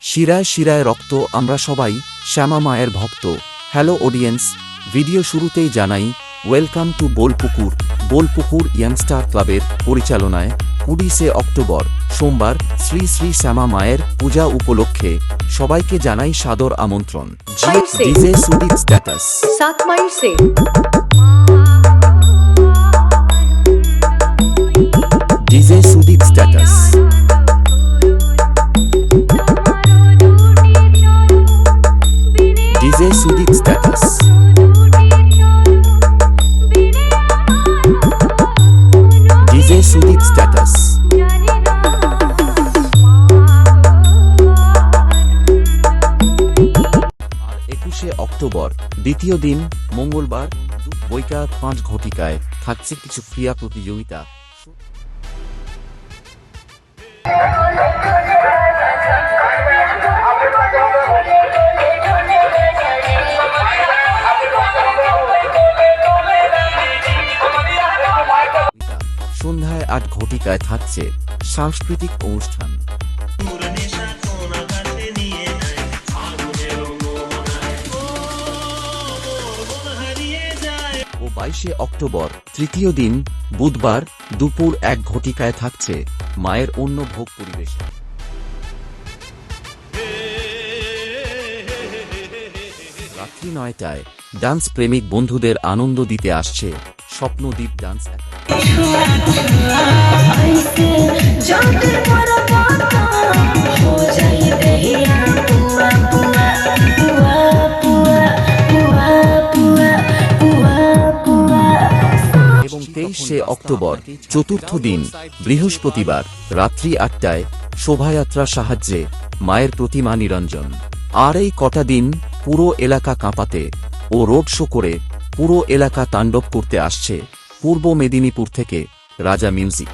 শিরায় শিরায় রক্ত, আমরা সবাই শ্যামা মায়ের ভক্ত। হ্যালো অডিয়েন্স, ভিডিও শুরুতেই জানাই ওয়েলকাম টু বোলপুকুর। বোলপুকুর ইয়াংস্টার ক্লাবের পরিচালনায় 19 অক্টোবর সোমবার শ্রী শ্রী শ্যামা মায়ের পূজা উপলক্ষে সবাইকে জানাই সাদর আমন্ত্রণ। ডিজে সুদীপ স্ট্যাটাস 7 मई से DJ Sudip status DJ Sudip status DJ Sudip status. আর 21 অক্টোবর দ্বিতীয় দিন মঙ্গলবার বৈকাল 5 ঘটিকায় থাকছে কিছু ক্রীড়া প্রতিযোগিতা। সন্ধ্যায় 8 ঘটিকায় থাকছে সাংস্কৃতিক অনুষ্ঠান। ও 22 অক্টোবর তৃতীয় দিন বুধবার দুপুর 1 ঘটিকায় থাকছে মায়ের অন্য ভোগ পরিবেশন। রাত্রি 9টায় ডান্স প্রেমিক বন্ধুদের আনন্দ দিতে আসছে স্বপ্নদ্বীপ ডান্স এবং 23 অক্টোবর চতুর্থ দিন বৃহস্পতিবার রাত্রি 8টায় শোভাযাত্রা সাহায্যে মায়ের প্রতিমা নিরঞ্জন। আর এই কটা দিন পুরো এলাকা কাঁপাতে ও রোড শো করে পুরো এলাকা তাণ্ডব করতে আসছে পূর্ব মেদিনীপুর থেকে রাজা মিউজিক।